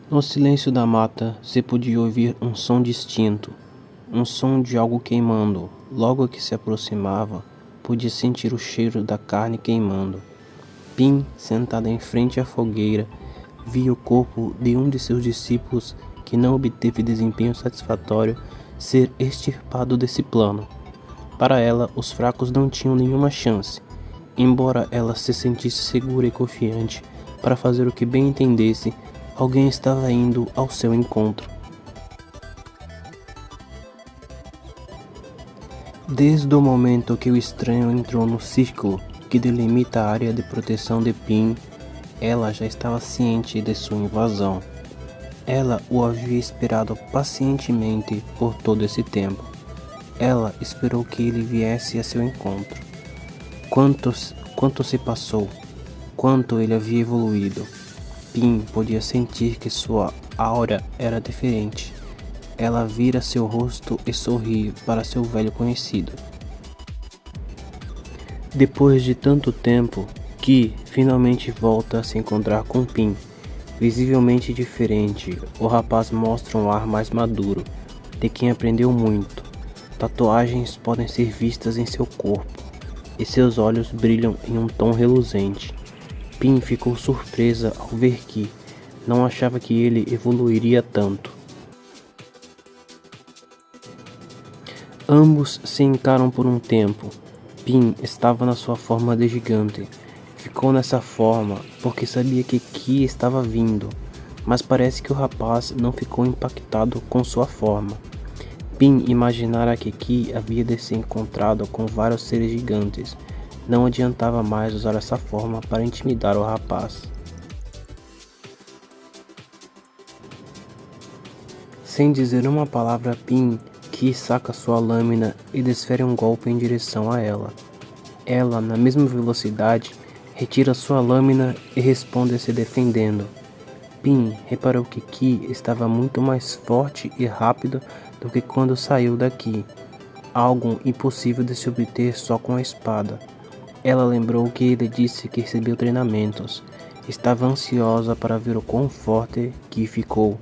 No silêncio da mata se podia ouvir um som distinto, um som de algo queimando. Logo que se aproximava, podia sentir o cheiro da carne queimando. Pim, sentada em frente à fogueira, via o corpo de um de seus discípulos que não obteve desempenho satisfatório ser extirpado desse plano. Para ela, os fracos não tinham nenhuma chance, embora ela se sentisse segura e confiante para fazer o que bem entendesse. Alguém estava indo ao seu encontro. Desde o momento que o estranho entrou no círculo que delimita a área de proteção de Pim, ela já estava ciente de sua invasão. Ela o havia esperado pacientemente por todo esse tempo. Ela esperou que ele viesse a seu encontro. Quanto se passou? Quanto ele havia evoluído? Pim podia sentir que sua aura era diferente. Ela vira seu rosto e sorri para seu velho conhecido. Depois de tanto tempo, Ki finalmente volta a se encontrar com Pim. Visivelmente diferente, o rapaz mostra um ar mais maduro, de quem aprendeu muito. Tatuagens podem ser vistas em seu corpo, e seus olhos brilham em um tom reluzente. Pim ficou surpresa ao ver Ki. Não achava que ele evoluiria tanto. Ambos se encaram por um tempo. Pim estava na sua forma de gigante. Ficou nessa forma porque sabia que Ki estava vindo, mas parece que o rapaz não ficou impactado com sua forma. Pim imaginara que Ki havia de se encontrado com vários seres gigantes. Não adiantava mais usar essa forma para intimidar o rapaz. Sem dizer uma palavra, Pim, Ki saca sua lâmina e desfere um golpe em direção a ela. Ela, na mesma velocidade, retira sua lâmina e responde se defendendo. Pim reparou que Ki estava muito mais forte e rápido do que quando saiu daqui, algo impossível de se obter só com a espada. Ela lembrou que ele disse que recebeu treinamentos. Estava ansiosa para ver o quão forte Ki ficou.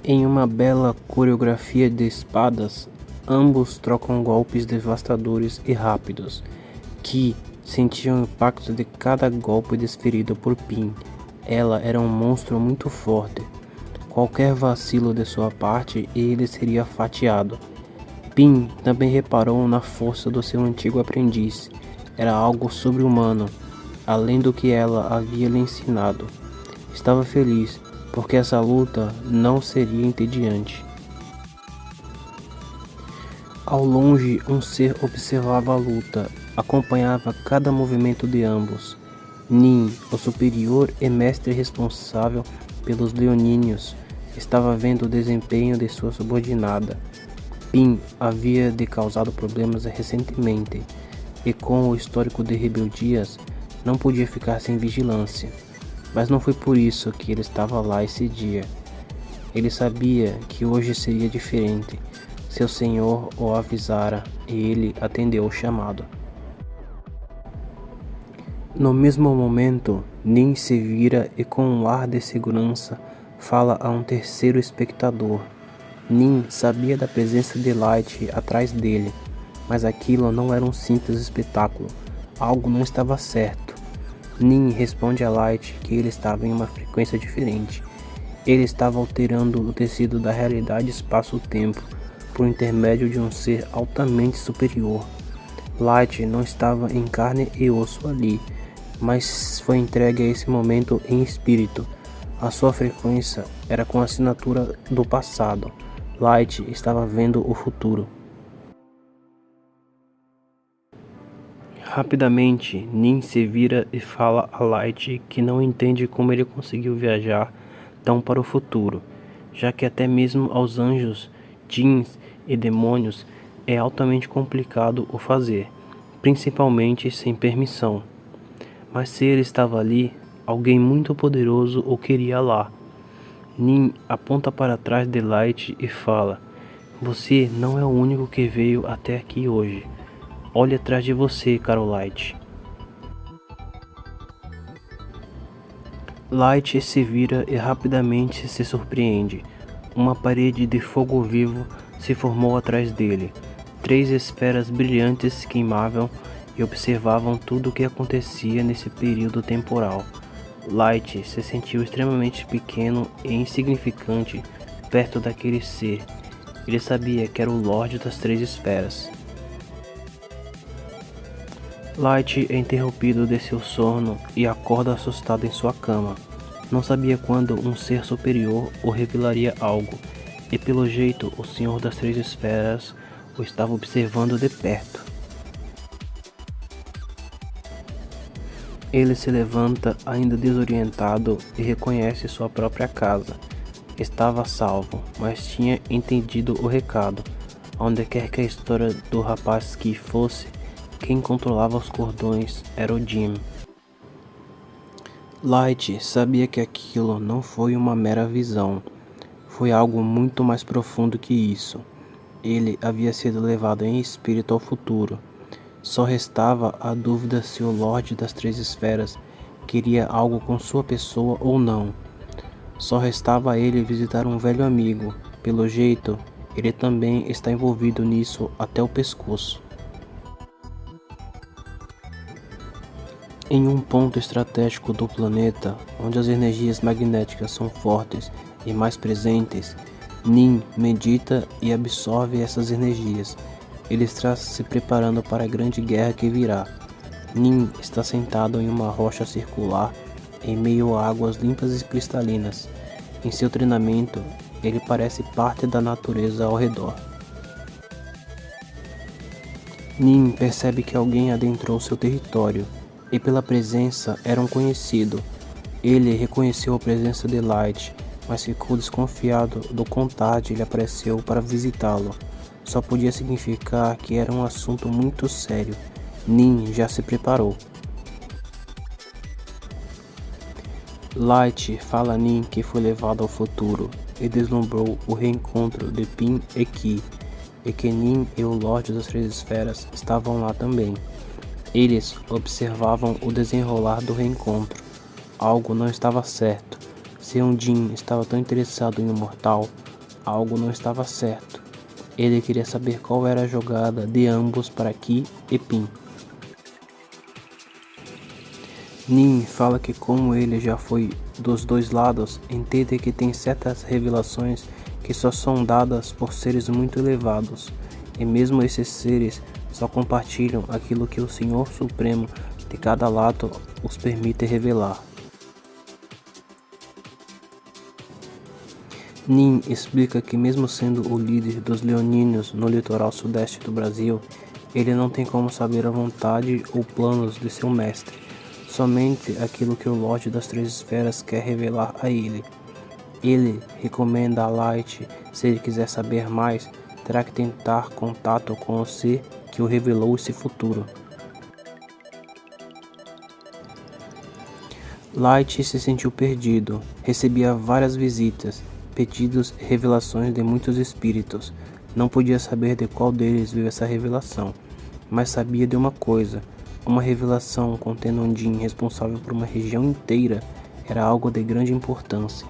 Em uma bela coreografia de espadas, ambos trocam golpes devastadores e rápidos. Ki sentia o impacto de cada golpe desferido por Pim. Ela era um monstro muito forte. Qualquer vacilo de sua parte e ele seria fatiado. Pim também reparou na força do seu antigo aprendiz. Era algo sobre-humano, além do que ela havia lhe ensinado. Estava feliz, porque essa luta não seria entediante. Ao longe, um ser observava a luta, acompanhava cada movimento de ambos. Nin, o superior e mestre responsável pelos leoníneos, estava vendo o desempenho de sua subordinada. Pim havia de causado problemas recentemente, e com o histórico de rebeldias, não podia ficar sem vigilância. Mas não foi por isso que ele estava lá esse dia. Ele sabia que hoje seria diferente. Seu senhor o avisara e ele atendeu o chamado. No mesmo momento, Nin se vira e com um ar de segurança fala a um terceiro espectador. Nin sabia da presença de Light atrás dele, mas aquilo não era um simples espetáculo. Algo não estava certo. Nin responde a Light que ele estava em uma frequência diferente. Ele estava alterando o tecido da realidade espaço-tempo por intermédio de um ser altamente superior. Light não estava em carne e osso ali, mas foi entregue a esse momento em espírito. A sua frequência era com a assinatura do passado. Light estava vendo o futuro. Rapidamente, Nin se vira e fala a Light que não entende como ele conseguiu viajar tão para o futuro, já que até mesmo aos anjos, djinns e demônios é altamente complicado o fazer, principalmente sem permissão. Mas se ele estava ali, alguém muito poderoso o queria lá. Nin aponta para trás de Light e fala: "Você não é o único que veio até aqui hoje. Olhe atrás de você, caro Light." Light se vira e rapidamente se surpreende. Uma parede de fogo vivo se formou atrás dele. 3 esferas brilhantes queimavam e observavam tudo o que acontecia nesse período temporal. Light se sentiu extremamente pequeno e insignificante perto daquele ser. Ele sabia que era o Lorde das 3 esferas. Light é interrompido de seu sono e acorda assustado em sua cama. Não sabia quando um ser superior o revelaria algo, e pelo jeito o Senhor das 3 esferas o estava observando de perto. Ele se levanta ainda desorientado e reconhece sua própria casa. Estava a salvo, mas tinha entendido o recado. Onde quer que a história do rapaz que fosse, quem controlava os cordões era o Jim. Light sabia que aquilo não foi uma mera visão. Foi algo muito mais profundo que isso. Ele havia sido levado em espírito ao futuro. Só restava a dúvida se o Lorde das 3 esferas queria algo com sua pessoa ou não. Só restava a ele visitar um velho amigo. Pelo jeito, ele também está envolvido nisso até o pescoço. Em um ponto estratégico do planeta, onde as energias magnéticas são fortes e mais presentes, Nin medita e absorve essas energias. Ele está se preparando para a grande guerra que virá. Nin está sentado em uma rocha circular em meio a águas limpas e cristalinas. Em seu treinamento, ele parece parte da natureza ao redor. Nin percebe que alguém adentrou seu território, e pela presença era um conhecido. Ele reconheceu a presença de Light, mas ficou desconfiado do quão tarde ele apareceu para visitá-lo. Só podia significar que era um assunto muito sério. Nin já se preparou. Light fala a Nin que foi levado ao futuro e deslumbrou o reencontro de Pin e Ki, e que Nin e o Lorde das 3 esferas estavam lá também. Eles observavam o desenrolar do reencontro. Algo não estava certo. Se um Jin estava tão interessado em um mortal, algo não estava certo. Ele queria saber qual era a jogada de ambos para Ki e Pin. Nin fala que como ele já foi dos 2 lados, entende que tem certas revelações que só são dadas por seres muito elevados, e mesmo esses seres só compartilham aquilo que o Senhor Supremo de cada lado os permite revelar. Nin explica que mesmo sendo o líder dos leoninos no litoral sudeste do Brasil, ele não tem como saber a vontade ou planos de seu mestre, somente aquilo que o Lorde das 3 esferas quer revelar a ele. Ele recomenda a Light, se ele quiser saber mais, terá que tentar contato com o ser que o revelou esse futuro. Light se sentiu perdido, recebia várias visitas, pedidos e revelações de muitos espíritos. Não podia saber de qual deles veio essa revelação, mas sabia de uma coisa: uma revelação contendo um Jin responsável por uma região inteira era algo de grande importância.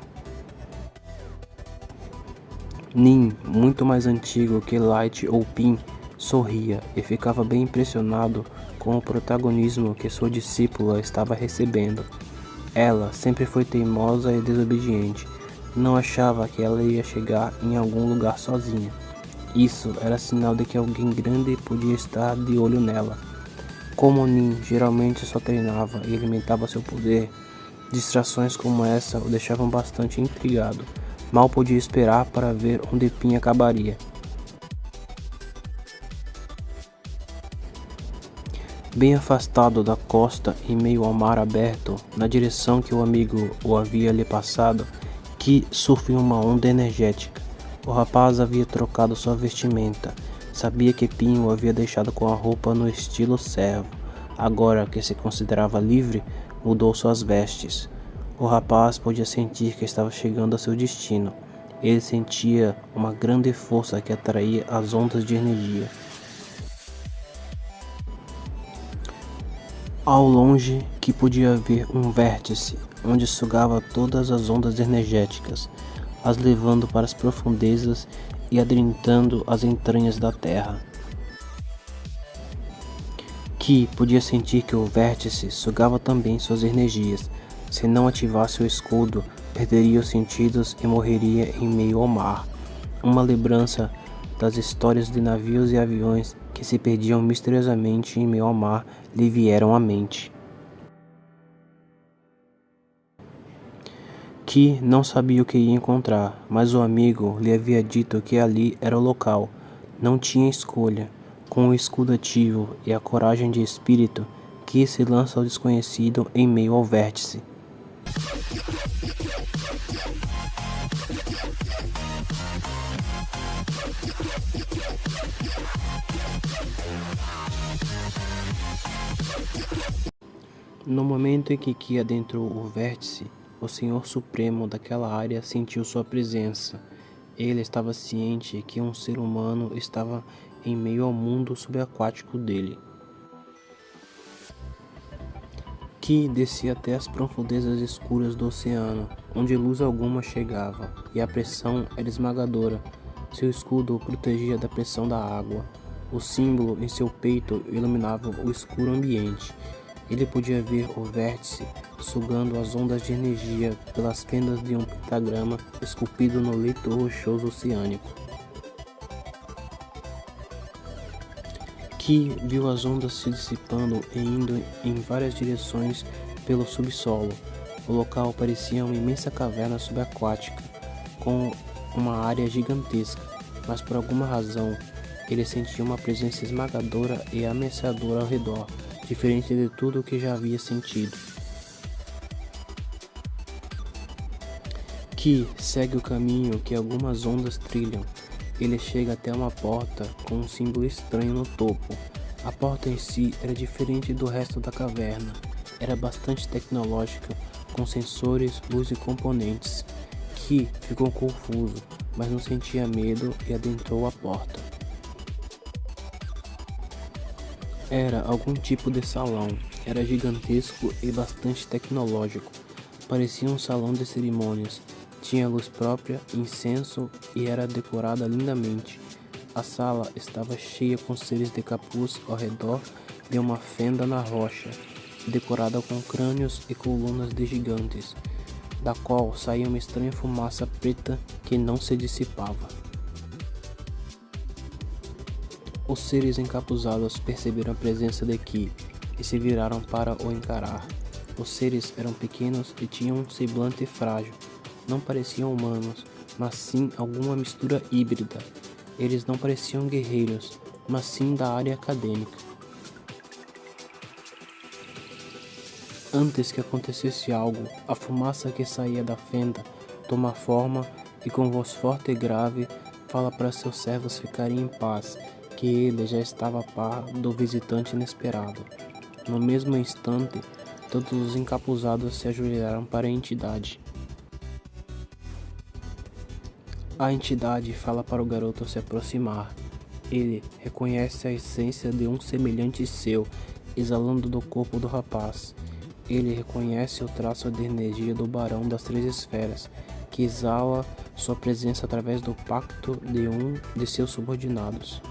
Nin, muito mais antigo que Light ou Pin, sorria e ficava bem impressionado com o protagonismo que sua discípula estava recebendo. Ela sempre foi teimosa e desobediente. Não achava que ela ia chegar em algum lugar sozinha. Isso era sinal de que alguém grande podia estar de olho nela. Como Nin geralmente só treinava e alimentava seu poder, distrações como essa o deixavam bastante intrigado. Mal podia esperar para ver onde Pin acabaria. Bem afastado da costa, em meio ao mar aberto, na direção que o amigo o havia lhe passado, Ki surfa em uma onda energética. O rapaz havia trocado sua vestimenta. Sabia que Pin o havia deixado com a roupa no estilo servo. Agora que se considerava livre, mudou suas vestes. O rapaz podia sentir que estava chegando a seu destino. Ele sentia uma grande força que atraía as ondas de energia. Ao longe que podia ver um vértice, onde sugava todas as ondas energéticas, as levando para as profundezas e adentrando as entranhas da terra. Ki podia sentir que o vértice sugava também suas energias. Se não ativasse o escudo, perderia os sentidos e morreria em meio ao mar. Uma lembrança das histórias de navios e aviões que se perdiam misteriosamente em meio ao mar lhe vieram à mente. Ki não sabia o que ia encontrar, mas o amigo lhe havia dito que ali era o local. Não tinha escolha. Com o escudo ativo e a coragem de espírito, Ki se lança ao desconhecido em meio ao vértice. No momento em que Ki adentrou o vértice, o Senhor Supremo daquela área sentiu sua presença. Ele estava ciente que um ser humano estava em meio ao mundo subaquático dele. Ki descia até as profundezas escuras do oceano, onde luz alguma chegava, e a pressão era esmagadora. Seu escudo o protegia da pressão da água. O símbolo em seu peito iluminava o escuro ambiente. Ele podia ver o vértice sugando as ondas de energia pelas fendas de um pentagrama esculpido no leito rochoso oceânico. Ki viu as ondas se dissipando e indo em várias direções pelo subsolo. O local parecia uma imensa caverna subaquática, com uma área gigantesca, mas por alguma razão ele sentia uma presença esmagadora e ameaçadora ao redor, diferente de tudo o que já havia sentido. Ki segue o caminho que algumas ondas trilham. Ele chega até uma porta com um símbolo estranho no topo. A porta em si era diferente do resto da caverna. Era bastante tecnológica, com sensores, luz e componentes. Ki ficou confuso, mas não sentia medo e adentrou a porta. Era algum tipo de salão. Era gigantesco e bastante tecnológico. Parecia um salão de cerimônias. Tinha luz própria, incenso e era decorada lindamente. A sala estava cheia com seres de capuz ao redor de uma fenda na rocha, decorada com crânios e colunas de gigantes, da qual saía uma estranha fumaça preta que não se dissipava. Os seres encapuzados perceberam a presença de Ki e se viraram para o encarar. Os seres eram pequenos e tinham um semblante frágil. Não pareciam humanos, mas sim alguma mistura híbrida. Eles não pareciam guerreiros, mas sim da área acadêmica. Antes que acontecesse algo, a fumaça que saía da fenda toma forma e com voz forte e grave fala para seus servos ficarem em paz, que ele já estava a par do visitante inesperado. No mesmo instante, todos os encapuzados se ajoelharam para a entidade. A entidade fala para o garoto se aproximar. Ele reconhece a essência de um semelhante seu, exalando do corpo do rapaz. Ele reconhece o traço de energia do Barão das Três Esferas, que exala sua presença através do pacto de um de seus subordinados.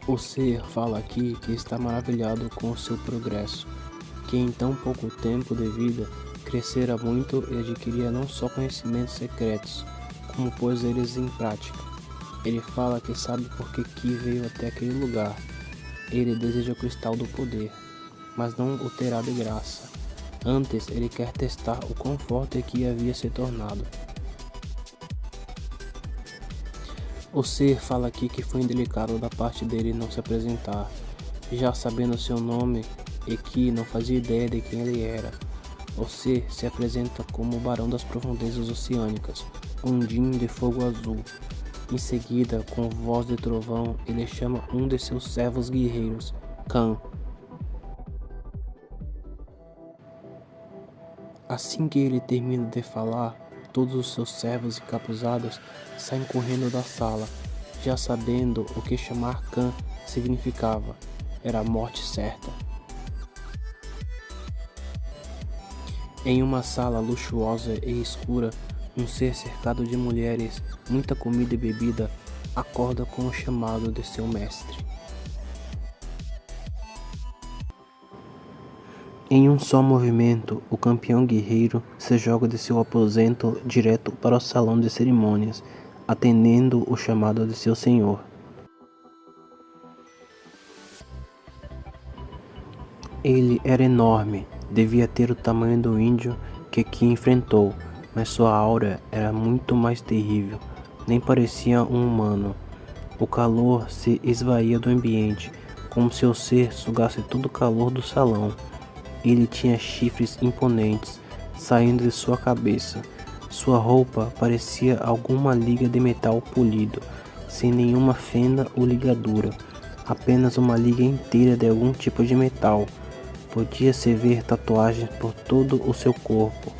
O ser fala aqui que está maravilhado com o seu progresso, que em tão pouco tempo de vida crescera muito e adquiria não só conhecimentos secretos, como pôs eles em prática. Ele fala que sabe por que Ki veio até aquele lugar. Ele deseja o cristal do poder, mas não o terá de graça. Antes, ele quer testar o quão forte Ki havia se tornado. O ser fala aqui que foi indelicado da parte dele não se apresentar, já sabendo seu nome e Ki não fazia ideia de quem ele era. O ser se apresenta como o Barão das Profundezas Oceânicas, um Jin de fogo azul. Em seguida, com voz de trovão, ele chama um de seus servos guerreiros, Kan. Assim que ele termina de falar, todos os seus servos encapuzados saem correndo da sala, já sabendo o que chamar Kan significava. era a morte certa. Em uma sala luxuosa e escura, um ser cercado de mulheres, muita comida e bebida, acorda com o chamado de seu mestre. Em um só movimento, o campeão guerreiro se joga de seu aposento direto para o salão de cerimônias, atendendo o chamado de seu senhor. Ele era enorme, devia ter o tamanho do índio que Ki enfrentou, mas sua aura era muito mais terrível, nem parecia um humano. O calor se esvaía do ambiente, como se o ser sugasse todo o calor do salão. Ele tinha chifres imponentes saindo de sua cabeça. Sua roupa parecia alguma liga de metal polido, sem nenhuma fenda ou ligadura, apenas uma liga inteira de algum tipo de metal. Podia-se ver tatuagens por todo o seu corpo,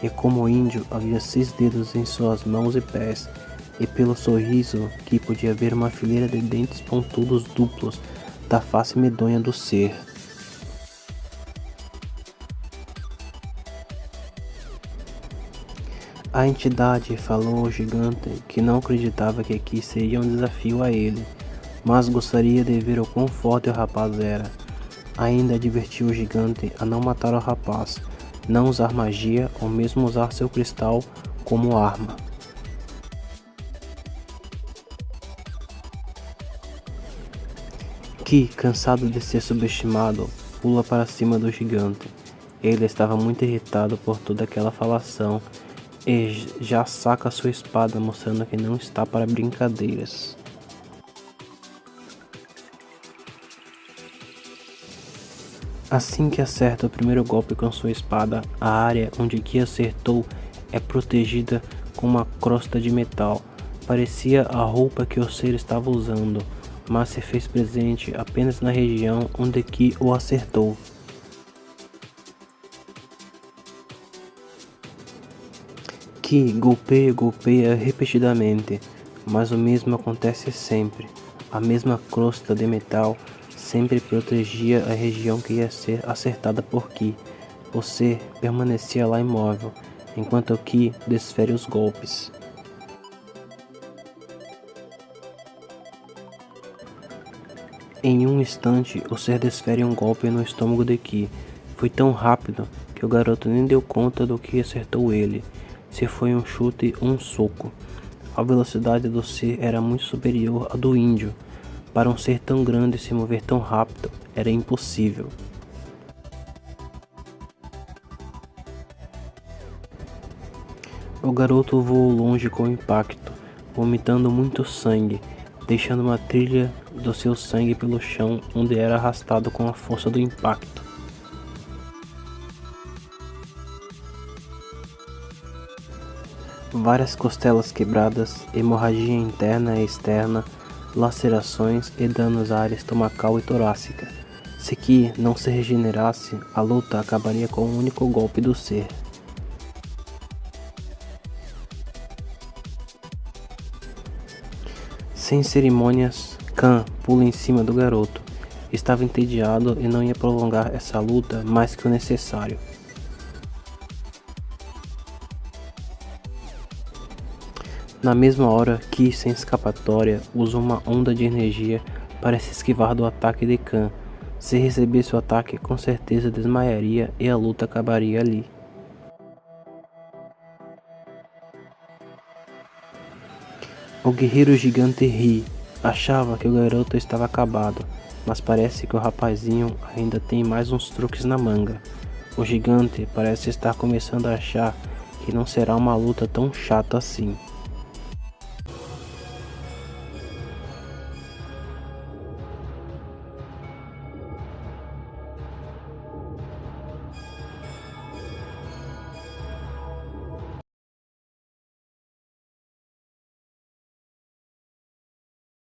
e como índio havia 6 dedos em suas mãos e pés, e pelo sorriso que podia ver uma fileira de dentes pontudos duplos da face medonha do ser. A entidade falou ao gigante que não acreditava que aqui seria um desafio a ele, mas gostaria de ver o quão forte o rapaz era. Ainda advertiu o gigante a não matar o rapaz, não usar magia ou mesmo usar seu cristal como arma. Ki, cansado de ser subestimado, pula para cima do gigante. Ele estava muito irritado por toda aquela falação e já saca sua espada, mostrando que não está para brincadeiras. Assim que acerta o primeiro golpe com sua espada, a área onde Ki acertou é protegida com uma crosta de metal. Parecia a roupa que o ser estava usando, mas se fez presente apenas na região onde Ki o acertou. Ki golpeia repetidamente, mas o mesmo acontece sempre. A mesma crosta de metal sempre protegia a região que ia ser acertada por Ki. O ser permanecia lá imóvel, enquanto Ki desfere os golpes. Em um instante, o ser desfere um golpe no estômago de Ki. Foi tão rápido que o garoto nem deu conta do que acertou ele. Se foi um chute ou um soco. A velocidade do ser era muito superior à do índio. Para um ser tão grande se mover tão rápido, era impossível. O garoto voou longe com o impacto, vomitando muito sangue, deixando uma trilha do seu sangue pelo chão onde era arrastado com a força do impacto. Várias costelas quebradas, hemorragia interna e externa, lacerações e danos à área estomacal e torácica. Se Ki não se regenerasse, a luta acabaria com um único golpe do ser. Sem cerimônias, Khan pula em cima do garoto. Estava entediado e não ia prolongar essa luta mais que o necessário. Na mesma hora, Ki, sem escapatória, usa uma onda de energia para se esquivar do ataque de Khan. Se recebesse o ataque, com certeza desmaiaria e a luta acabaria ali. O guerreiro gigante ri. Achava que o garoto estava acabado, mas parece que o rapazinho ainda tem mais uns truques na manga. O gigante parece estar começando a achar que não será uma luta tão chata assim.